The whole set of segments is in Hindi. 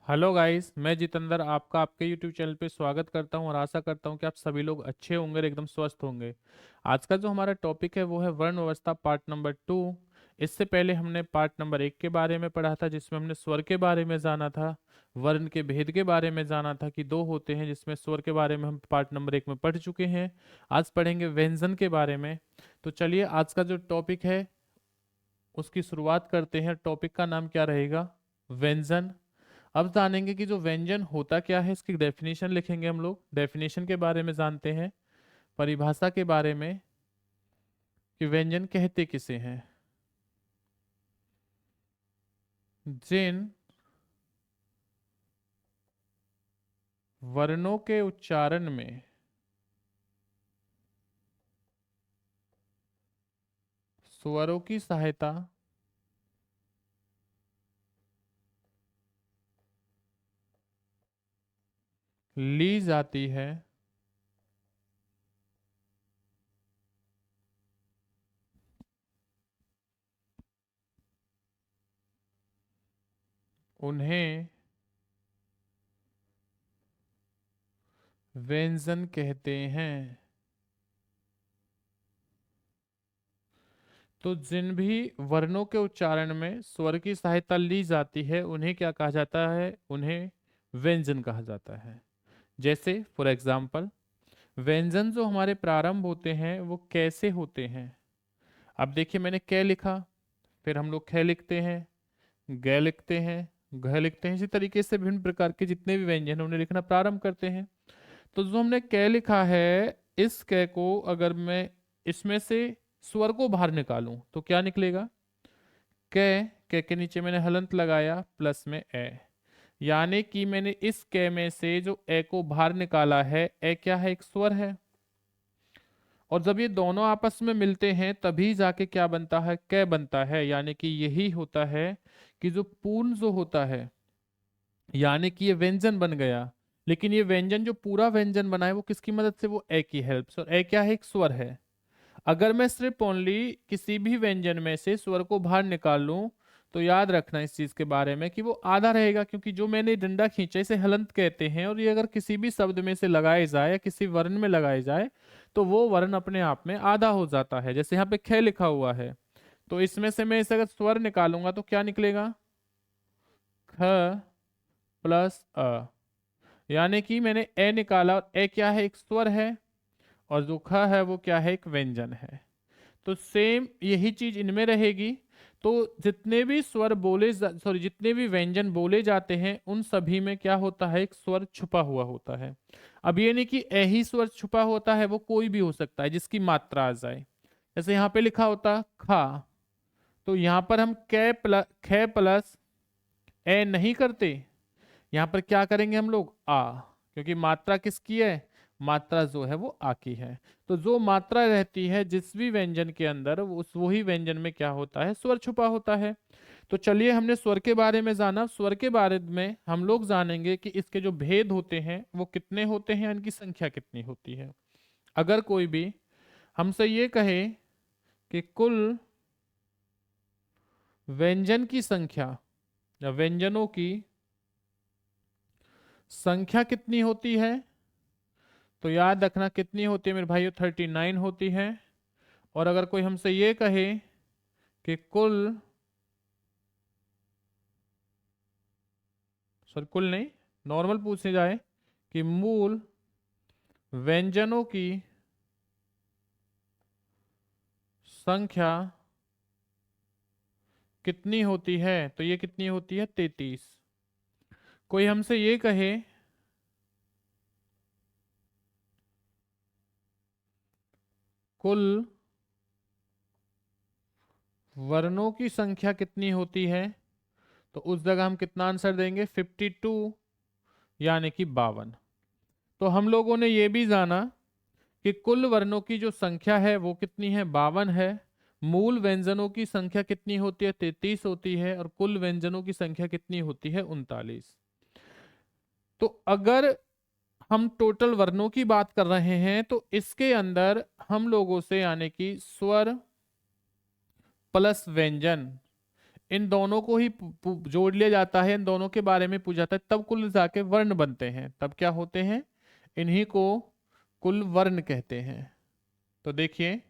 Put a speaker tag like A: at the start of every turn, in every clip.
A: हेलो गाइस, मैं जितेंद्र आपका आपके यूट्यूब चैनल पे स्वागत करता हूं और आशा करता हूं कि आप सभी लोग अच्छे होंगे और एकदम स्वस्थ होंगे। आज का जो हमारा टॉपिक है वो है वर्ण व्यवस्था पार्ट नंबर 2। इससे पहले हमने पार्ट नंबर 1 के बारे में पढ़ा था, जिसमें हमने स्वर के बारे में जाना था, वर्ण के भेद के बारे में जाना था कि दो होते हैं, जिसमें स्वर के बारे में हम पार्ट नंबर 1 में पढ़ चुके हैं। आज पढ़ेंगे व्यंजन के बारे में। तो चलिए आज का जो टॉपिक है उसकी शुरुआत करते हैं। टॉपिक का नाम क्या रहेगा? व्यंजन। अब जानेंगे कि जो व्यंजन होता क्या है, इसकी डेफिनेशन लिखेंगे। हम लोग डेफिनेशन के बारे में जानते हैं, परिभाषा के बारे में कि व्यंजन कहते किसे हैं। जिन वर्णों के उच्चारण में स्वरों की सहायता ली जाती है, उन्हें व्यंजन कहते हैं। तो जिन भी वर्णों के उच्चारण में स्वर की सहायता ली जाती है उन्हें क्या कहा जाता है? उन्हें व्यंजन कहा जाता है। जैसे फॉर एग्जाम्पल, व्यंजन जो हमारे प्रारंभ होते हैं वो कैसे होते हैं? अब देखिए, मैंने कै लिखा, फिर हम लोग ख लिखते हैं, ग लिखते हैं, घ लिखते हैं। इसी तरीके से विभिन्न प्रकार के जितने भी व्यंजन हैं उन्हें लिखना प्रारंभ करते हैं। तो जो हमने कै लिखा है, इस कै को अगर मैं इसमें से स्वर को बाहर निकालूं तो क्या निकलेगा? कै। कै के नीचे मैंने हलंत लगाया प्लस में ए, यानी कि मैंने इस कै में से जो ए को बाहर निकाला है, ए क्या है? एक स्वर है। और जब ये दोनों आपस में मिलते हैं तभी जाके क्या बनता है? कै बनता है। यानी कि यही होता है कि जो पूर्ण जो होता है, यानी कि ये व्यंजन बन गया। लेकिन ये व्यंजन जो पूरा व्यंजन बना है वो किसकी मदद से? वो ए की हेल्प से। और ए क्या है? एक स्वर है। अगर मैं सिर्फ ओनली किसी भी व्यंजन में से स्वर को बाहर निकाल लूं तो याद रखना इस चीज के बारे में कि वो आधा रहेगा, क्योंकि जो मैंने डंडा खींचा इसे हलंत कहते हैं, और ये अगर किसी भी शब्द में से लगाए जाए या किसी वर्ण में लगाए जाए तो वो वर्ण अपने आप में आधा हो जाता है। जैसे यहाँ पे ख लिखा हुआ है, तो इसमें से मैं इसे अगर स्वर निकालूंगा तो क्या निकलेगा? ख प्लस अ, यानी कि मैंने ए निकाला, और ए क्या है? एक स्वर है। और जो ख है वो क्या है? एक व्यंजन है। तो सेम यही चीज इनमें रहेगी। तो जितने भी स्वर बोले, सॉरी, जितने भी व्यंजन बोले जाते हैं उन सभी में क्या होता है? एक स्वर छुपा हुआ होता है। अब ये नहीं कि यही स्वर छुपा होता है, वो कोई भी हो सकता है जिसकी मात्रा आ जाए। जैसे यहाँ पे लिखा होता खा, तो यहाँ पर हम कै प्लस ख प्लस ए नहीं करते, यहाँ पर क्या करेंगे हम लोग? आ, क्योंकि मात्रा किसकी है? मात्रा जो है वो आ की है। तो जो मात्रा रहती है जिस भी व्यंजन के अंदर, उस वही व्यंजन में क्या होता है? स्वर छुपा होता है। तो चलिए, हमने स्वर के बारे में जाना। स्वर के बारे में हम लोग जानेंगे कि इसके जो भेद होते हैं वो कितने होते हैं, इनकी संख्या कितनी होती है। अगर कोई भी हमसे ये कहे कि कुल व्यंजन की संख्या या व्यंजनों की संख्या कितनी होती है, तो याद रखना कितनी होती है मेरे भाइयों? 39 होती है। और अगर कोई हमसे ये कहे कि कुल, सॉरी कुल नहीं, नॉर्मल पूछने जाए कि मूल व्यंजनों की संख्या कितनी होती है, तो ये कितनी होती है? 33। कोई हमसे ये कहे कुल वर्णों की संख्या कितनी होती है, तो उस जगह हम कितना आंसर देंगे? 52, यानी कि 52। तो हम लोगों ने ये भी जाना कि कुल वर्णों की जो संख्या है वो कितनी है? 52 है। मूल व्यंजनों की संख्या कितनी होती है? 33 होती है। और कुल व्यंजनों की संख्या कितनी होती है? 39। तो अगर हम टोटल वर्णों की बात कर रहे हैं तो इसके अंदर हम लोगों से, यानी कि स्वर प्लस व्यंजन, इन दोनों को ही जोड़ लिया जाता है, इन दोनों के बारे में पूछा जाता है, तब कुल जाके वर्ण बनते हैं। तब क्या होते हैं? इन्हीं को कुल वर्ण कहते हैं। तो देखिए,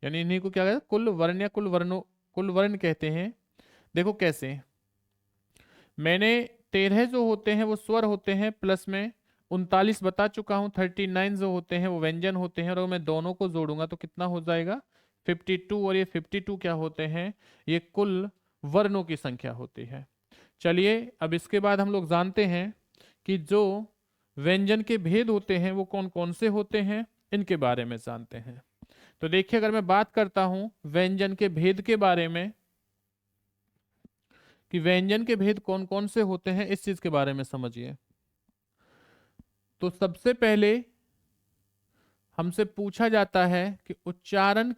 A: यानी इन्हीं को क्या कहते हैं? कुल वर्ण या कुल वर्ण कहते हैं। देखो कैसे, मैंने 13 जो होते हैं वो स्वर होते हैं, प्लस में 39 बता चुका हूँ, 39 जो होते हैं वो व्यंजन होते हैं, और मैं दोनों को जोड़ूंगा तो कितना हो जाएगा? 52। और ये 52 क्या होते हैं? ये कुल वर्णों की संख्या होती है। चलिए, अब इसके बाद हम लोग जानते हैं कि जो व्यंजन के भेद होते हैं वो कौन कौन से होते हैं, इनके बारे में जानते हैं। तो देखिए, अगर मैं बात करता हूं व्यंजन के भेद के बारे में, कि व्यंजन के भेद कौन कौन से होते हैं, इस चीज के बारे में समझिए। तो सबसे पहले हमसे पूछा जाता है कि उच्चारण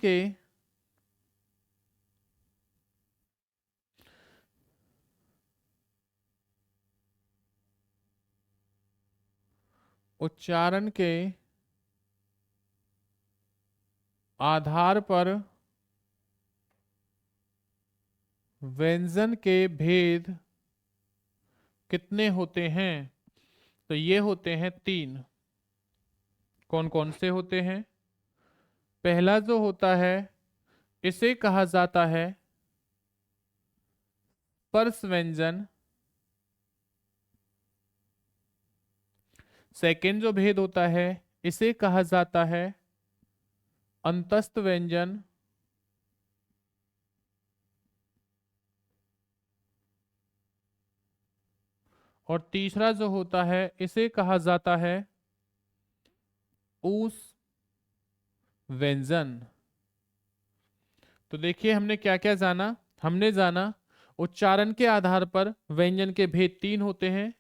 A: के आधार पर व्यंजन के भेद कितने होते हैं? तो ये होते हैं 3। कौन कौन से होते हैं? पहला जो होता है, इसे कहा जाता है स्पर्श व्यंजन। सेकंड जो भेद होता है, इसे कहा जाता है अंतस्थ व्यंजन। और तीसरा जो होता है, इसे कहा जाता है ऊस व्यंजन। तो देखिए, हमने क्या क्या जाना। हमने जाना उच्चारण के आधार पर व्यंजन के भेद 3 होते हैं।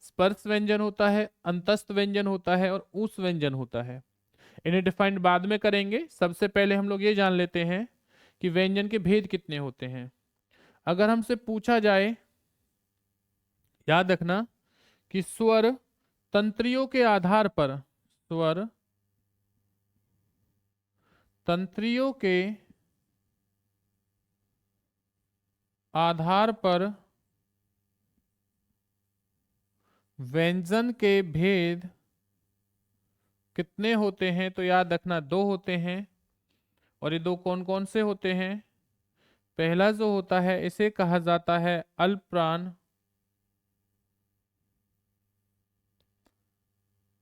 A: स्पर्श व्यंजन होता है, अंतस्थ व्यंजन होता है, और ऊस व्यंजन होता है। इन्हें डिफाइंड बाद में करेंगे। सबसे पहले हम लोग ये जान लेते हैं कि व्यंजन के भेद कितने होते हैं। अगर हमसे पूछा जाए, याद रखना कि स्वर तंत्रियों के आधार पर, स्वर तंत्रियों के आधार पर व्यंजन के भेद कितने होते हैं, तो याद रखना 2 होते हैं। और ये 2 कौन कौन से होते हैं? पहला जो होता है, इसे कहा जाता है अल्पप्राण।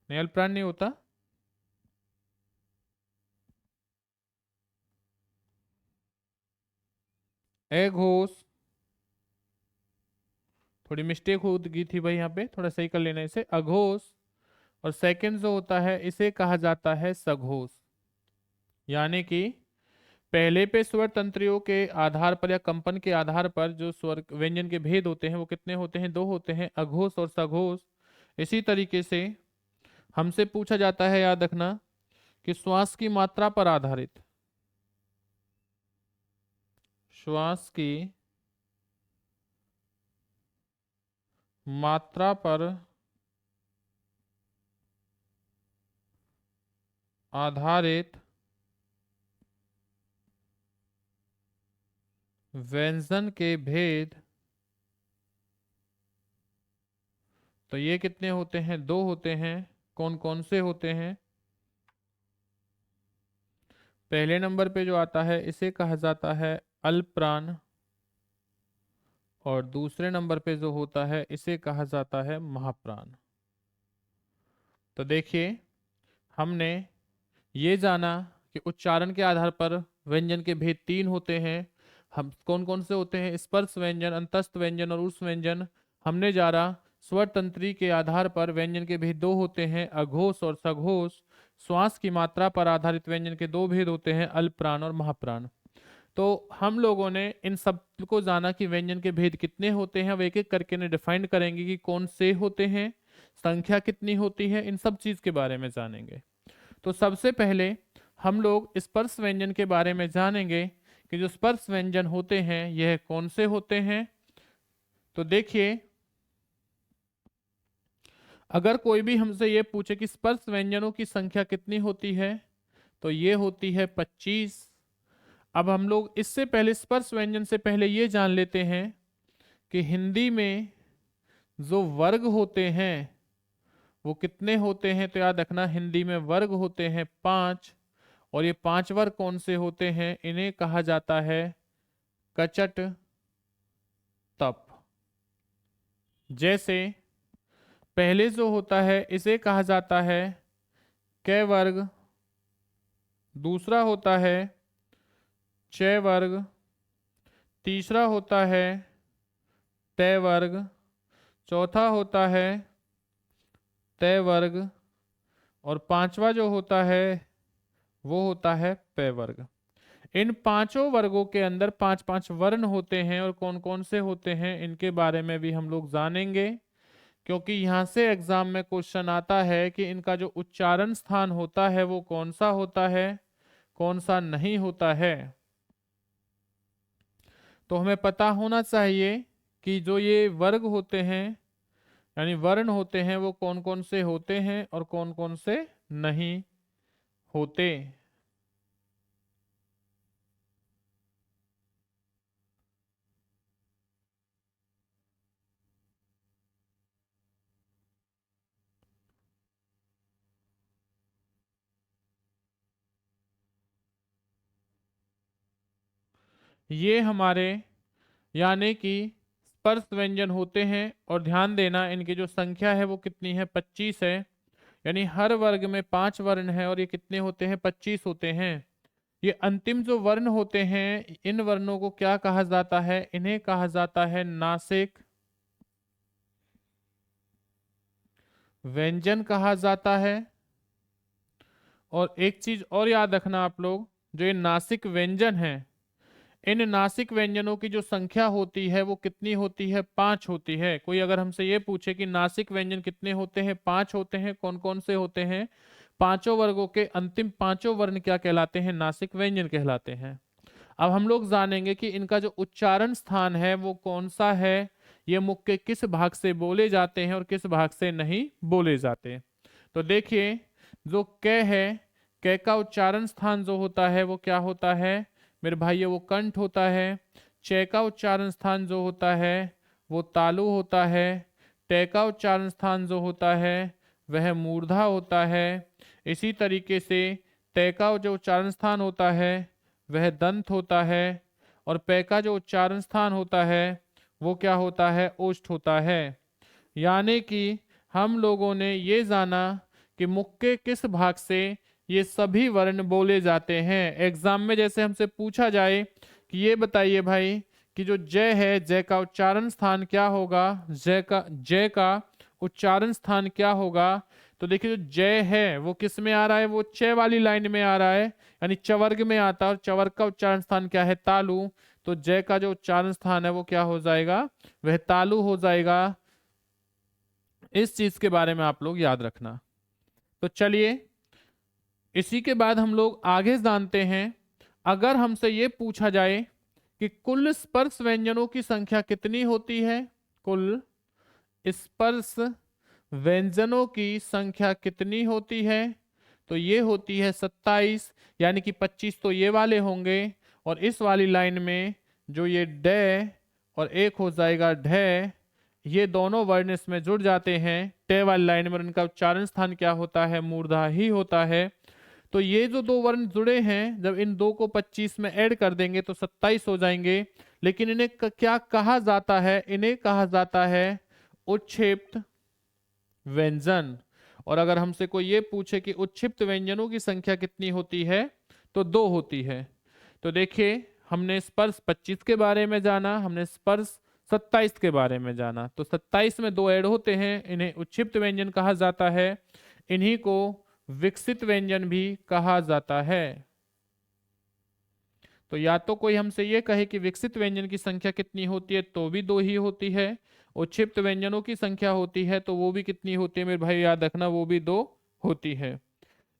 A: नहीं, अल्पप्राण नहीं होता, अघोष। थोड़ी मिस्टेक हो गई थी भाई, यहाँ पे थोड़ा सही कर लेना इसे, अघोष। और सेकंड जो होता है, इसे कहा जाता है सघोष। यानी कि पहले पे स्वर तंत्रियों के आधार पर या कंपन के आधार पर जो स्वर व्यंजन के भेद होते हैं वो कितने होते हैं? 2 होते हैं, अघोष और सघोष। इसी तरीके से हमसे पूछा जाता है, याद रखना, कि श्वास की मात्रा पर आधारित, श्वास की मात्रा पर आधारित व्यंजन के भेद, तो ये कितने होते हैं? 2 होते हैं। कौन कौन से होते हैं? पहले नंबर पे जो आता है, इसे कहा जाता है अल्पप्राण। और दूसरे नंबर पे जो होता है, इसे कहा जाता है महाप्राण। तो देखिए, हमने ये जाना कि उच्चारण के आधार पर व्यंजन के भेद 3 होते हैं। हम कौन कौन से होते हैं? स्पर्श व्यंजन, अंतस्थ व्यंजन और ऊष्म व्यंजन। हमने जाना स्वर तंत्री के आधार पर व्यंजन के भेद 2 होते हैं, अघोष और सघोष। श्वास की मात्रा पर आधारित व्यंजन के 2 भेद होते हैं, अल्पप्राण और महाप्राण। तो हम लोगों ने इन सब को जाना कि व्यंजन के भेद कितने होते हैं। अब एक एक करके ने डिफाइन करेंगे कि कौन से होते हैं, संख्या कितनी होती है, इन सब चीज के बारे में जानेंगे। तो सबसे पहले हम लोग स्पर्श व्यंजन के बारे में जानेंगे कि जो स्पर्श व्यंजन होते हैं यह कौन से होते हैं। तो देखिए, अगर कोई भी हमसे ये पूछे कि स्पर्श व्यंजनों की संख्या कितनी होती है, तो ये होती है 25। अब हम लोग इससे पहले स्पर्श व्यंजन से पहले ये जान लेते हैं कि हिंदी में जो वर्ग होते हैं वो कितने होते हैं। तो याद रखना, हिंदी में वर्ग होते हैं 5, और ये 5 वर्ग कौन से होते हैं, इन्हें कहा जाता है कचट तप। जैसे पहले जो होता है इसे कहा जाता है कै वर्ग, दूसरा होता है चय वर्ग, तीसरा होता है तय वर्ग, चौथा होता है तय वर्ग, और पांचवा जो होता है वो होता है पय वर्ग। इन पांचों वर्गों के अंदर 5-5 वर्ण होते हैं, और कौन कौन से होते हैं इनके बारे में भी हम लोग जानेंगे, क्योंकि यहां से एग्जाम में क्वेश्चन आता है कि इनका जो उच्चारण स्थान होता है वो कौन सा होता है, कौन सा नहीं होता है। तो हमें पता होना चाहिए कि जो ये वर्ग होते हैं यानी वर्ण होते हैं वो कौन कौन से होते हैं और कौन कौन से नहीं होते। ये हमारे यानी कि स्पर्श व्यंजन होते हैं, और ध्यान देना इनकी जो संख्या है वो कितनी है, 25 है। यानी हर वर्ग में 5 वर्ण है, और ये कितने होते हैं, 25 होते हैं। ये अंतिम जो वर्ण होते हैं इन वर्णों को क्या कहा जाता है, इन्हें कहा जाता है नासिक व्यंजन कहा जाता है। और एक चीज और याद रखना आप लोग, जो ये नासिक व्यंजन है, इन नासिक व्यंजनों की जो संख्या होती है वो कितनी होती है, 5 होती है। कोई अगर हमसे ये पूछे कि नासिक व्यंजन कितने होते हैं, 5 होते हैं। कौन कौन से होते हैं, पांचों वर्गों के अंतिम पांचों वर्ण क्या कहलाते हैं, नासिक व्यंजन कहलाते हैं। अब हम लोग जानेंगे कि इनका जो उच्चारण स्थान है वो कौन सा है, ये मुख के किस भाग से बोले जाते हैं और किस भाग से नहीं बोले जाते। तो देखिए, जो कै है, कै का उच्चारण स्थान जो होता है वो क्या होता है मेरे भाई, वो कंठ होता है। चय का उच्चारण स्थान जो होता है वो तालु होता है। टय का उच्चारण स्थान जो होता है वह मूर्धा होता है। इसी तरीके से तय का जो उच्चारण स्थान होता है वह दंत होता है, और पै का जो उच्चारण स्थान होता है वो क्या होता है, ओष्ठ होता है। यानी कि हम लोगों ने ये जाना कि मुख के किस भाग से ये सभी वर्ण बोले जाते हैं। एग्जाम में जैसे हमसे पूछा जाए कि ये बताइए भाई कि जो जय है, जय का उच्चारण स्थान क्या होगा, जय का उच्चारण स्थान क्या होगा। तो देखिए, जो जय है वो किस में आ रहा है, वो च वाली लाइन में आ रहा है, यानी चवर्ग में आता है, और चवर्ग का उच्चारण स्थान क्या है, तालु। तो जय का जो उच्चारण स्थान है वो क्या हो जाएगा, वह तालु हो जाएगा। इस चीज के बारे में आप लोग याद रखना। तो चलिए, इसी के बाद हम लोग आगे जानते हैं। अगर हमसे ये पूछा जाए कि कुल स्पर्श व्यंजनों की संख्या कितनी होती है, कुल स्पर्श व्यंजनों की संख्या कितनी होती है, तो ये होती है 27। यानी कि 25 तो ये वाले होंगे, और इस वाली लाइन में जो ये डे और एक हो जाएगा ढे, ये दोनों वर्ण इसमें जुड़ जाते हैं। टे वाली लाइन में उनका उच्चारण स्थान क्या होता है, मूर्धा ही होता है। तो ये जो दो वर्ण जुड़े हैं, जब इन दो को 25 में ऐड कर देंगे तो 27 हो जाएंगे। लेकिन इन्हें क्या कहा जाता है, इन्हें कहा जाता है उत्क्षिप्त व्यंजन। और अगर हमसे कोई ये पूछे कि उत्क्षिप्त व्यंजनों की संख्या कितनी होती है, तो 2 होती है। तो देखिए, हमने स्पर्श 25 के बारे में जाना, हमने स्पर्श 27 के बारे में जाना। तो 27 में 2 ऐड होते हैं, इन्हें उत्क्षिप्त व्यंजन कहा जाता है। इन्हीं को विकसित व्यंजन भी कहा जाता है। तो या तो कोई हमसे ये कहे कि विकसित व्यंजन की संख्या कितनी होती है, तो भी 2 ही होती है। उत्क्षिप्त व्यंजनों की संख्या होती है तो वो भी कितनी होती है मेरे भाई, याद रखना, वो भी 2 होती है।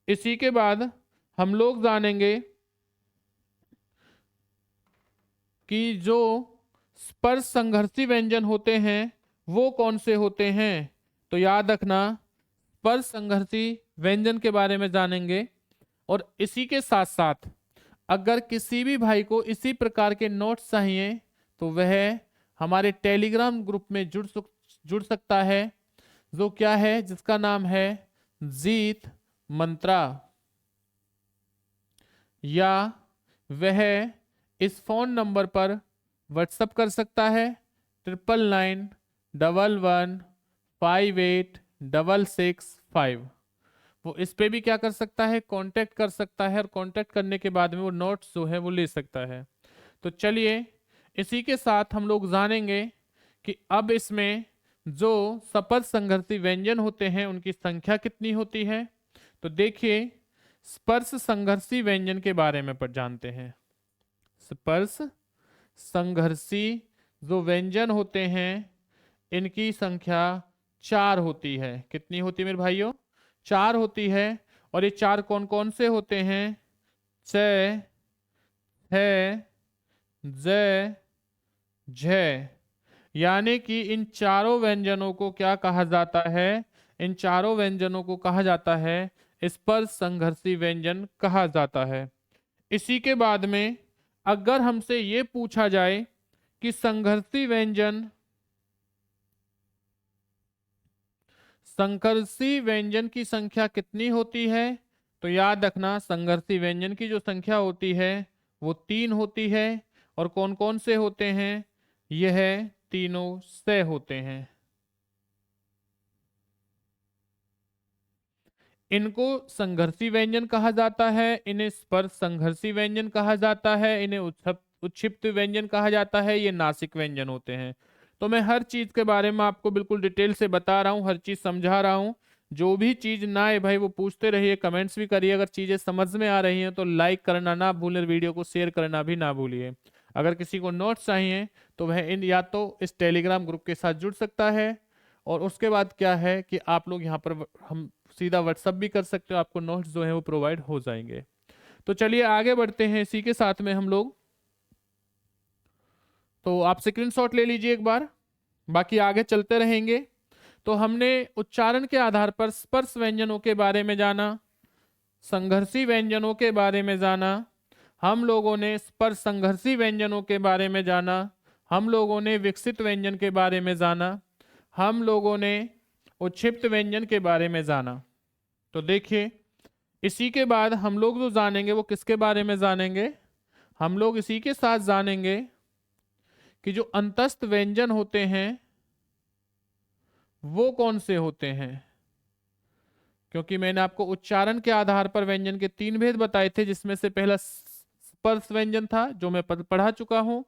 A: इसी के बाद हम लोग जानेंगे कि जो स्पर्श संघर्षी व्यंजन होते हैं वो कौन से होते हैं। तो याद रखना, स्पर्श संघर्षी व्यंजन के बारे में जानेंगे, और इसी के साथ साथ अगर किसी भी भाई को इसी प्रकार के नोट्स चाहिए तो वह हमारे टेलीग्राम ग्रुप में जुड़ सकता है, जो क्या है, जिसका नाम है जीत मंत्रा, या वह इस फोन नंबर पर व्हाट्सअप कर सकता है 999111586665। वो इस पे भी क्या कर सकता है, कांटेक्ट कर सकता है, और कांटेक्ट करने के बाद में वो नोट्स जो है वो ले सकता है। तो चलिए इसी के साथ हम लोग जानेंगे कि अब इसमें जो सपद संघर्षी व्यंजन होते हैं उनकी संख्या कितनी होती है। तो देखिए स्पर्श संघर्षी व्यंजन के बारे में पर जानते हैं। स्पर्श संघर्षी जो व्यंजन होते हैं इनकी संख्या 4 होती है। कितनी होती है मेरे भाइयों? 4 होती है। और ये 4 कौन कौन से होते हैं? च, है, ज, झ। यानी कि इन चारों व्यंजनों को क्या कहा जाता है? इन चारों व्यंजनों को कहा जाता है स्पर्श संघर्षी व्यंजन कहा जाता है। इसी के बाद में अगर हमसे ये पूछा जाए कि संघर्षी व्यंजन की संख्या कितनी होती है, तो याद रखना संघर्षी व्यंजन की जो संख्या होती है वो 3 होती है। और कौन कौन से होते हैं? यह तीनों से होते हैं। इनको संघर्षी व्यंजन कहा जाता है, इन्हें स्पर्श संघर्षी व्यंजन कहा जाता है, इन्हें उत्क्षिप्त व्यंजन कहा जाता है, ये नासिक व्यंजन होते हैं। तो मैं हर चीज के बारे में आपको बिल्कुल डिटेल से बता रहा हूँ, हर चीज समझा रहा हूँ। जो भी चीज ना आए भाई वो पूछते रहिए, कमेंट्स भी करिए। अगर चीजें समझ में आ रही हैं तो लाइक करना ना भूलें, वीडियो को शेयर करना भी ना भूलिए। अगर किसी को नोट्स चाहिए तो वह इन या तो इस टेलीग्राम ग्रुप के साथ जुड़ सकता है, और उसके बाद क्या है कि आप लोग यहाँ पर हम सीधा व्हाट्सअप भी कर सकते हो, आपको नोट्स जो है वो प्रोवाइड हो जाएंगे। तो चलिए आगे बढ़ते हैं इसी के साथ में हम लोग। तो आप स्क्रीनशॉट ले लीजिए एक बार, बाकी आगे चलते रहेंगे। तो हमने उच्चारण के आधार पर स्पर्श व्यंजनों के बारे में जाना, संघर्षी व्यंजनों के बारे में जाना, हम लोगों ने स्पर्श संघर्षी व्यंजनों के बारे में जाना, हम लोगों ने विकसित व्यंजन के बारे में जाना, हम लोगों ने उत्क्षिप्त व्यंजन के बारे में जाना। तो देखिए इसी के बाद हम लोग जो जानेंगे वो किसके बारे में जानेंगे? हम लोग इसी के साथ जानेंगे कि जो अंतस्थ व्यंजन होते हैं वो कौन से होते हैं। क्योंकि मैंने आपको उच्चारण के आधार पर व्यंजन के 3 भेद बताए थे, जिसमें से पहला स्पर्श व्यंजन था जो मैं पढ़ा चुका हूं।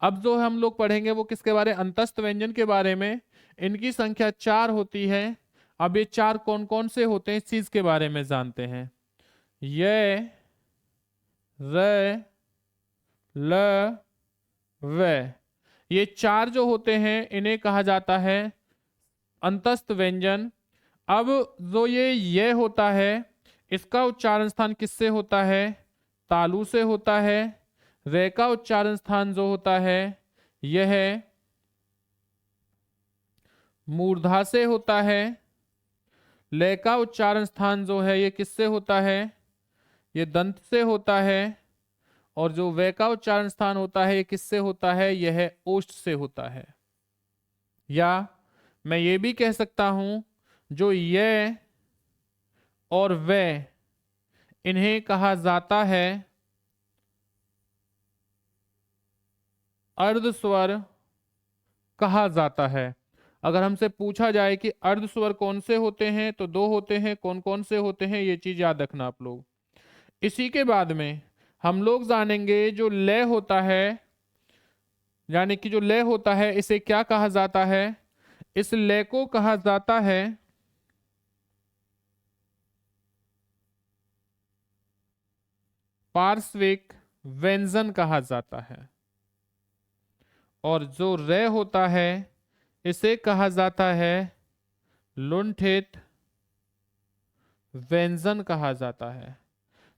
A: अब जो हम लोग पढ़ेंगे वो किसके बारे? अंतस्थ व्यंजन के बारे में। इनकी संख्या 4 होती है। अब ये 4 कौन कौन से होते हैं इस चीज के बारे में जानते हैं। य, र, ल, व, ये 4 जो होते हैं इन्हें कहा जाता है अंतस्थ व्यंजन। अब जो ये होता है इसका उच्चारण स्थान किससे होता है? तालु से होता है। रे का उच्चारण स्थान जो होता है यह मूर्धा से होता है। ले का उच्चारण स्थान जो है ये किससे होता है? ये दंत से होता है। और जो वे का उच्चारण स्थान होता है ये किससे होता है? यह ओष्ठ से होता है। या मैं ये भी कह सकता हूं जो ये और वे इन्हें कहा जाता है अर्ध स्वर कहा जाता है। अगर हमसे पूछा जाए कि अर्ध स्वर कौन से होते हैं तो 2 होते हैं। कौन कौन से होते हैं ये चीज याद रखना आप लोग। इसी के बाद में हम लोग जानेंगे जो लय होता है, यानी कि जो लय होता है इसे क्या कहा जाता है? इस लय को कहा जाता है पार्श्विक व्यंजन कहा जाता है। और जो रे होता है इसे कहा जाता है लुंठित व्यंजन कहा जाता है।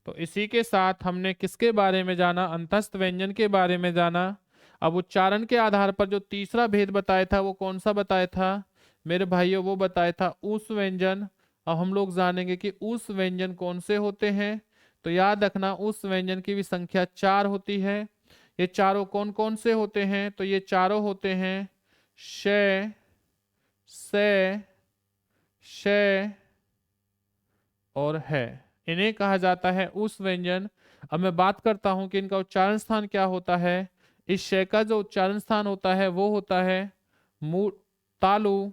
A: तो इसी के साथ हमने किसके बारे में जाना? अंतस्थ व्यंजन के बारे में जाना। अब उच्चारण के आधार पर जो तीसरा भेद बताया था वो कौन सा बताया था मेरे भाइयों? वो बताया था ऊष्म व्यंजन। अब हम लोग जानेंगे कि ऊष्म व्यंजन कौन से होते हैं। तो याद रखना उस व्यंजन की भी संख्या 4 होती है। ये चारों कौन कौन से होते हैं? तो ये चारों होते हैं श, से, श और है। इन्हें कहा जाता है उस व्यंजन। अब मैं बात करता हूं कि इनका उच्चारण स्थान क्या होता है। इस श का जो उच्चारण स्थान होता है वो होता है तालु।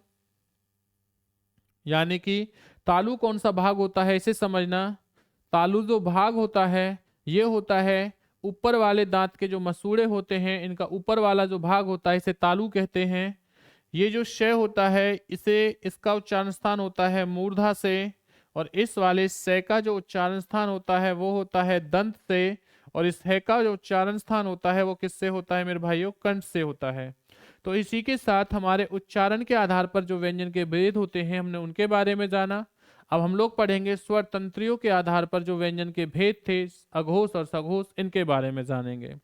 A: यानी कि तालु कौन सा भाग होता है इसे समझना। तालु जो भाग होता है ये होता है ऊपर वाले दांत के जो मसूड़े होते हैं, इनका ऊपर वाला जो भाग होता है इसे तालु कहते हैं। ये जो श होता है इसे इसका उच्चारण स्थान होता है मूर्धा से, और इस वाले से का जो उच्चारण स्थान होता है वो होता है दंत से, और इस है का जो उच्चारण स्थान होता है वो किससे होता है मेरे भाइयों? कंठ से होता है। तो इसी के साथ हमारे उच्चारण के आधार पर जो व्यंजन के भेद होते हैं हमने उनके बारे में जाना। अब हम लोग पढ़ेंगे स्वर तंत्रियों के आधार पर जो व्यंजन के भेद थे, अघोष और सघोष, इनके बारे में जानेंगे।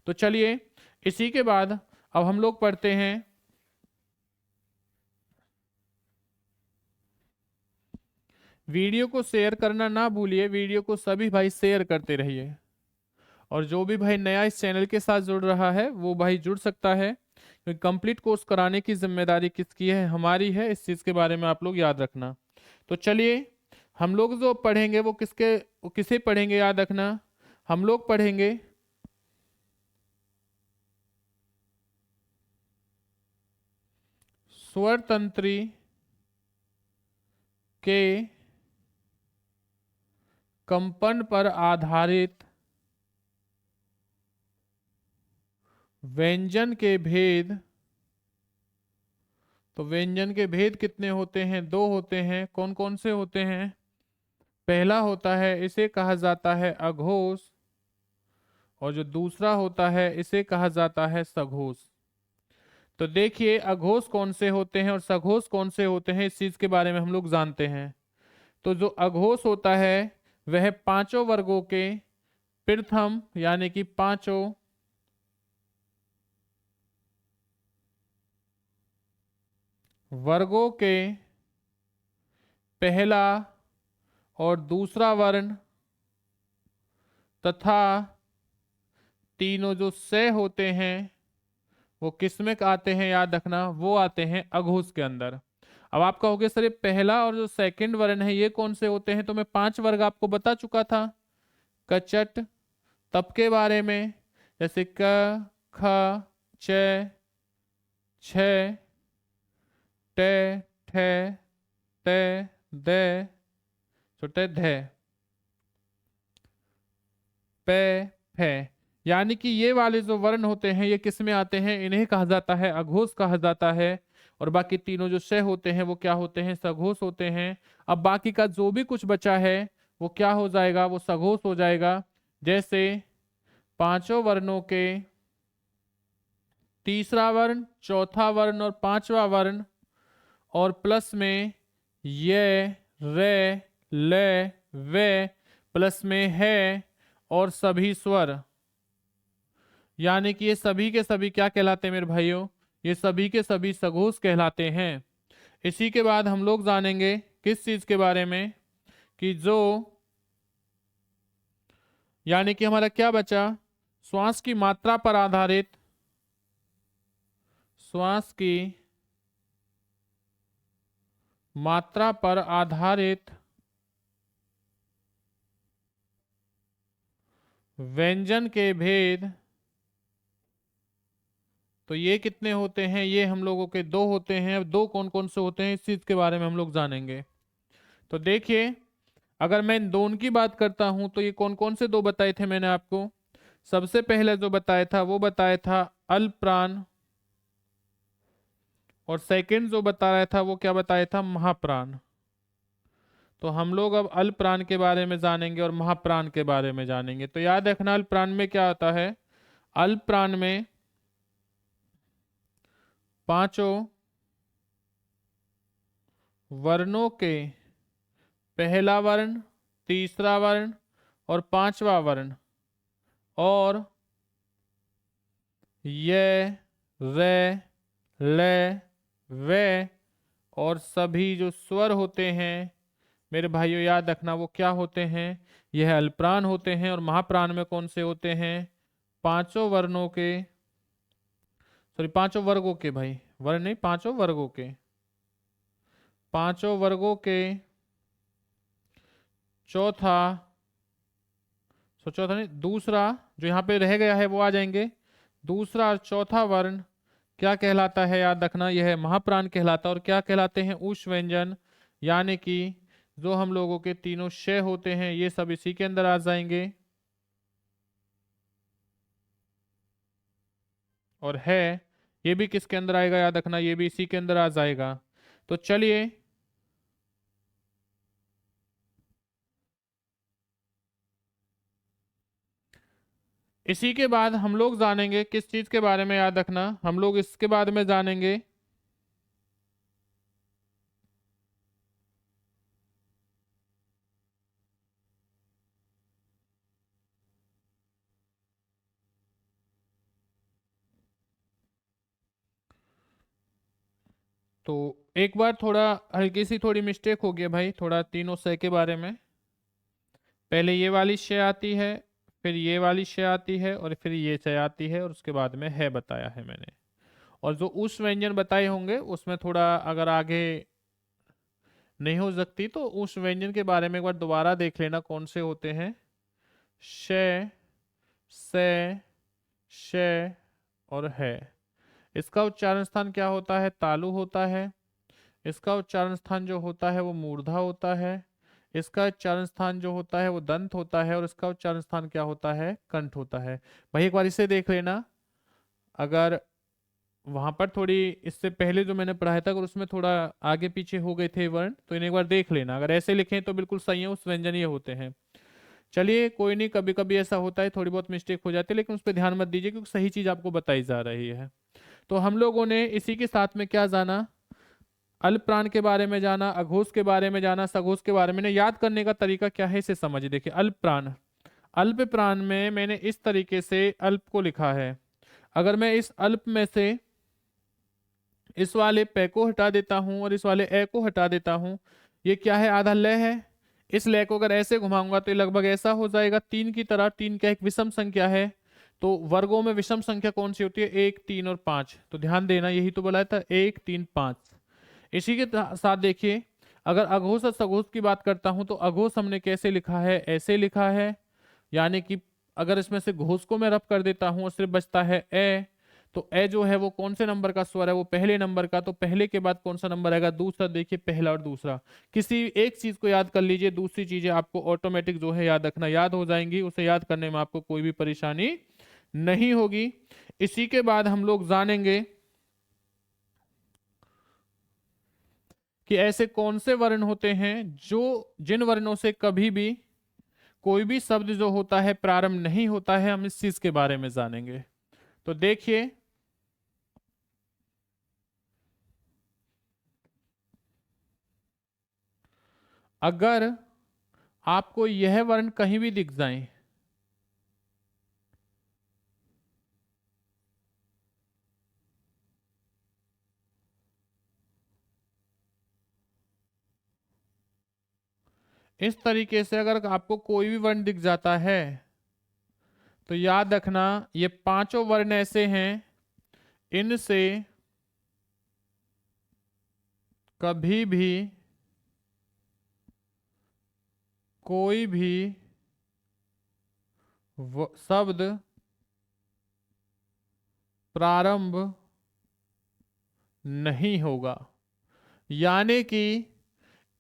A: तो चलिए इसी के बाद अब हम लोग पढ़ते हैं वीडियो को शेयर करना ना भूलिए, वीडियो को सभी भाई शेयर करते रहिए। और जो भी भाई नया इस चैनल के साथ जुड़ रहा है वो भाई जुड़ सकता है, क्योंकि कंप्लीट कोर्स कराने की जिम्मेदारी किसकी है? हमारी है। इस चीज के बारे में आप लोग याद रखना। तो चलिए हम लोग जो पढ़ेंगे वो किसे पढ़ेंगे याद रखना। हम लोग पढ़ेंगे स्वर तंत्री के कंपन पर आधारित व्यंजन के भेद। तो व्यंजन के भेद कितने होते हैं? 2 होते हैं। कौन कौन से होते हैं? पहला होता है इसे कहा जाता है अघोष, और जो दूसरा होता है इसे कहा जाता है सघोष। तो देखिए अघोष कौन से होते हैं और सघोष कौन से होते हैं, इस चीज के बारे में हम लोग जानते हैं। तो जो अघोष होता है वह 5 वर्गों के प्रथम यानी कि 5 वर्गों के पहला और दूसरा वर्ण तथा तीनों जो से होते हैं वो किस में आते हैं याद रखना? वो आते हैं अघोष के अंदर। अब आप कहोगे सर ये पहला और जो सेकंड वर्ण है ये कौन से होते हैं? तो मैं 5 वर्ग आपको बता चुका था कचट तप के बारे में, जैसे क, ख, च, छ, ट, ठ, त, द, छोटे ध, प, फ। यानी कि ये वाले जो वर्ण होते हैं ये किस में आते हैं? इन्हें कहा जाता है अघोष कहा जाता है। और बाकी तीनों जो श होते हैं वो क्या होते हैं? सघोष होते हैं। अब बाकी का जो भी कुछ बचा है वो क्या हो जाएगा? वो सघोष हो जाएगा। जैसे 5 वर्णों के तीसरा वर्ण, चौथा वर्ण और 5वां वर्ण, और प्लस में ये, रे, ले, वे, प्लस में है और सभी स्वर। यानी कि ये सभी के सभी क्या कहलाते हैं मेरे भाइयों? ये सभी के सभी सघोष कहलाते हैं। इसी के बाद हम लोग जानेंगे किस चीज के बारे में, कि जो यानी कि हमारा क्या बचा? श्वास की मात्रा पर आधारित, श्वास की मात्रा पर आधारित व्यंजन के भेद। तो ये कितने होते हैं? ये हम लोगों के 2 होते हैं। अब 2 कौन कौन से होते हैं इस चीज के बारे में हम लोग जानेंगे। तो देखिए अगर मैं इन दोनों की बात करता हूं तो ये कौन कौन से 2 बताए थे मैंने आपको? सबसे पहले जो बताया था वो बताया था अल्पप्राण, और सेकंड जो बता रहा था वो क्या बताया था? महाप्राण। तो हम लोग अब अल्पप्राण के बारे में जानेंगे और महाप्राण के बारे में जानेंगे। तो याद रखना अल्पप्राण में क्या आता है? अल्पप्राण में 5 वर्णों के पहला वर्ण, तीसरा वर्ण और 5वां वर्ण, और ये, रे, ले, वे, और सभी जो स्वर होते हैं मेरे भाइयों याद रखना वो क्या होते हैं? यह अल्पप्राण होते हैं। और महाप्राण में कौन से होते हैं? पांचों वर्णों के, सॉरी पांचों वर्गों के, भाई वर्ण नहीं, पांचों वर्गों के, पांचों वर्गों के चौथा, चौथा नहीं, दूसरा जो यहाँ पे रह गया है वो आ जाएंगे। दूसरा और चौथा वर्ण क्या कहलाता है? याद रखना, यह महाप्राण कहलाता है। और क्या कहलाते हैं? उष व्यंजन, यानी कि जो हम लोगों के तीनों शय होते हैं ये सब इसी के अंदर आ जाएंगे। और है, ये भी किसके अंदर आएगा? याद रखना, ये भी इसी के अंदर आ जाएगा। तो चलिए इसी के बाद हम लोग जानेंगे किस चीज के बारे में? याद रखना, हम लोग इसके बाद में जानेंगे तो एक बार थोड़ा हल्की सी थोड़ी मिस्टेक हो गई भाई, थोड़ा तीनों शय के बारे में। पहले ये वाली शय आती है, फिर ये वाली शय आती है, और फिर ये शय आती है, और उसके बाद में है बताया है मैंने। और जो उस व्यंजन बताए होंगे उसमें थोड़ा अगर आगे नहीं हो सकती तो उस व्यंजन के बारे में एक बार दोबारा देख लेना कौन से होते हैं। शय, से, शय और है। इसका उच्चारण स्थान क्या होता है? तालु होता है। इसका उच्चारण स्थान जो होता है वो मूर्धा होता है। इसका उच्चारण स्थान जो होता है वो दंत होता है। और इसका उच्चारण स्थान क्या होता है? कंठ होता है। भाई एक बार इसे देख लेना, अगर वहां पर थोड़ी इससे पहले जो मैंने पढ़ाया था अगर उसमें थोड़ा आगे पीछे हो गए थे वर्ण तो इन्हें एक बार देख लेना। अगर ऐसे लिखें तो बिल्कुल सही है, उस व्यंजन ये होते हैं। चलिए कोई नहीं, कभी कभी ऐसा होता है, थोड़ी बहुत मिस्टेक हो जाती है, लेकिन उस पर ध्यान मत दीजिए क्योंकि सही चीज आपको बताई जा रही है। तो हम लोगों ने इसी के साथ में क्या जाना? अल्प प्राण के बारे में जाना, अघोष के बारे में जाना, सघोष के बारे में। याद करने का तरीका क्या है इसे समझिए। देखिए अल्प प्राण, अल्प प्राण में मैंने इस तरीके से अल्प को लिखा है। अगर मैं इस अल्प में से इस वाले पे को हटा देता हूं और इस वाले ए को हटा देता हूं, ये क्या है? आधा लय है। इस लय को अगर ऐसे घुमाऊंगा तो ये लगभग ऐसा हो जाएगा, तीन की तरह। तीन क्या एक विषम संख्या है? तो वर्गों में विषम संख्या कौन सी होती है? एक, तीन और पांच। तो ध्यान देना, यही तो बोला था, एक, तीन, पांच। इसी के साथ देखिए, अगर अघोष और सघोष की बात करता हूं तो अघोष हमने कैसे लिखा है? ऐसे लिखा है, यानी कि अगर इसमें से घोष को मैं रफ कर देता हूं और सिर्फ बचता है ए, तो ए जो है वो कौन से नंबर का स्वर है? वो पहले नंबर का। तो पहले के बाद कौन सा नंबर आएगा? दूसरा। देखिए पहला और दूसरा, किसी एक चीज को याद कर लीजिए, दूसरी चीजें आपको ऑटोमेटिक जो है याद रखना, याद हो जाएंगी। उसे याद करने में आपको कोई भी परेशानी नहीं होगी। इसी के बाद हम लोग जानेंगे कि ऐसे कौन से वर्ण होते हैं जो, जिन वर्णों से कभी भी कोई भी शब्द जो होता है प्रारंभ नहीं होता है। हम इस चीज के बारे में जानेंगे। तो देखिए, अगर आपको यह वर्ण कहीं भी दिख जाए, इस तरीके से अगर आपको कोई भी वर्ण दिख जाता है तो याद रखना ये पांचों वर्ण ऐसे हैं, इनसे कभी भी कोई भी शब्द प्रारंभ नहीं होगा। यानी कि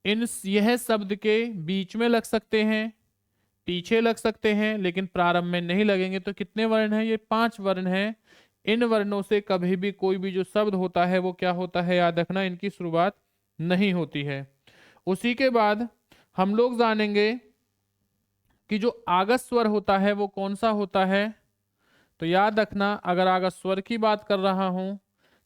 A: इन यह शब्द के बीच में लग सकते हैं, पीछे लग सकते हैं, लेकिन प्रारंभ में नहीं लगेंगे। तो कितने वर्ण हैं? ये पांच वर्ण हैं। इन वर्णों से कभी भी कोई भी जो शब्द होता है वो क्या होता है? याद रखना, इनकी शुरुआत नहीं होती है। उसी के बाद हम लोग जानेंगे कि जो आगस स्वर होता है वो कौन सा होता है। तो याद रखना, अगर आगस स्वर की बात कर रहा हूं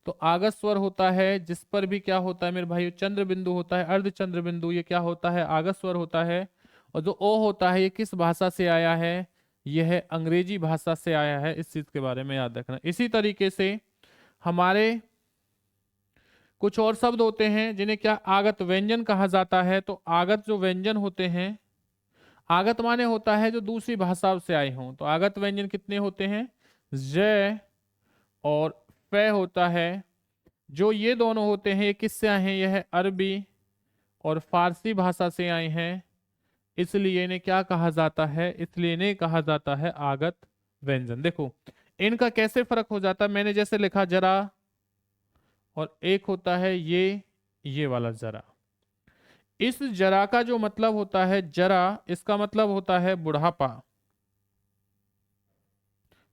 A: तो आगस स्वर होता है जिस पर भी क्या होता है मेरे भाई? चंद्र बिंदु होता है, अर्ध चंद्र बिंदु, ये क्या होता है? आगस स्वर होता है। और जो ओ होता है ये किस भाषा से आया है? यह अंग्रेजी भाषा से आया है। इस चीज के बारे में याद रखना। इसी तरीके से हमारे कुछ और शब्द होते हैं जिन्हें क्या आगत व्यंजन कहा जाता है। तो आगत जो व्यंजन होते हैं, आगत माने होता है जो दूसरी भाषा से आए हों। तो आगत व्यंजन कितने होते हैं? ज और फ होता है। जो ये दोनों होते हैं ये किससे आए हैं? यह अरबी और फारसी भाषा से आए हैं, इसलिए इन्हें क्या कहा जाता है? इसलिए इन्हें कहा जाता है आगत व्यंजन। देखो इनका कैसे फर्क हो जाता है, मैंने जैसे लिखा जरा, और एक होता है ये वाला जरा। इस जरा का जो मतलब होता है जरा, इसका मतलब होता है बुढ़ापा,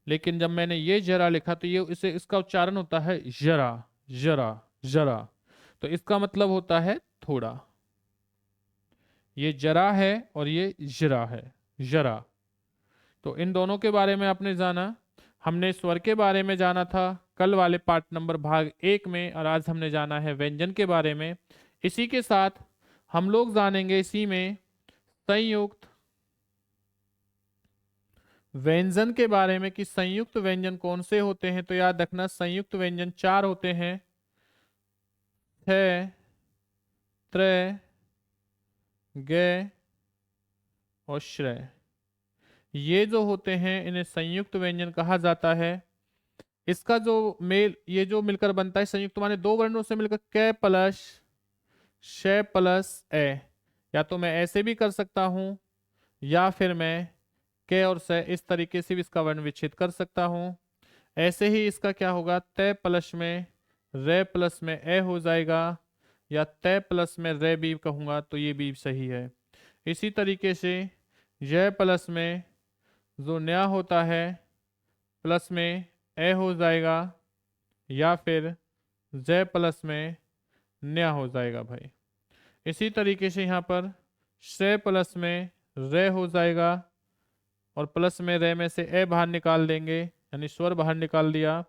A: लेकिन जब मैंने ये जरा लिखा तो ये इसे इसका उच्चारण होता है जरा जरा जरा, तो इसका मतलब होता है थोड़ा। ये जरा है और ये जरा है, जरा। तो इन दोनों के बारे में आपने जाना। हमने स्वर के बारे में जाना था कल वाले पार्ट नंबर भाग 1 में, और आज हमने जाना है व्यंजन के बारे में। इसी के साथ हम लोग जानेंगे इसी में संयुक्त व्यंजन के बारे में कि संयुक्त व्यंजन कौन से होते हैं। तो याद रखना संयुक्त व्यंजन 4 होते हैं, थ, त्र, ग और श्रय। ये जो होते हैं इन्हें संयुक्त व्यंजन कहा जाता है। इसका जो मेल, ये जो मिलकर बनता है संयुक्त माने दो वर्णों से मिलकर क प्लस श प्लस ए, या तो मैं ऐसे भी कर सकता हूं या फिर मैं क और स इस तरीके से भी इसका वर्ण विच्छेद कर सकता हूं। ऐसे ही इसका क्या होगा, तय प्लस में रे प्लस में ए हो जाएगा, या तय प्लस में रे भी कहूंगा तो ये भी सही है। इसी तरीके से जय प्लस में जो न्या होता है प्लस में ए हो जाएगा, या फिर जय प्लस में न्या हो जाएगा भाई। इसी तरीके से यहाँ पर से प्लस में रे हो जाएगा, और प्लस में रे में से ए बाहर निकाल देंगे, यानी स्वर बाहर निकाल दिया,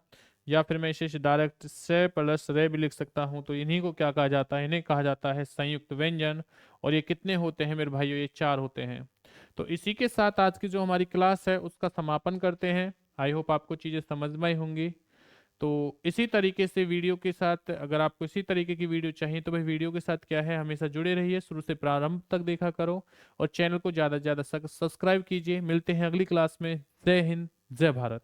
A: या फिर मैं इसे डायरेक्ट से प्लस रे भी लिख सकता हूँ। तो इन्हीं को क्या कहा जाता है? इन्हें कहा जाता है संयुक्त व्यंजन। और ये कितने होते हैं मेरे भाइयों? ये 4 होते हैं। तो इसी के साथ आज की जो हमारी क्लास है उसका समापन करते हैं। आई होप आपको चीज़ें समझ में आई होंगी। तो इसी तरीके से वीडियो के साथ, अगर आपको इसी तरीके की वीडियो चाहिए तो भाई वीडियो के साथ क्या है, हमेशा जुड़े रहिए, शुरू से प्रारंभ तक देखा करो, और चैनल को ज़्यादा से ज़्यादा सब्सक्राइब कीजिए। मिलते हैं अगली क्लास में। जय हिंद, जय भारत।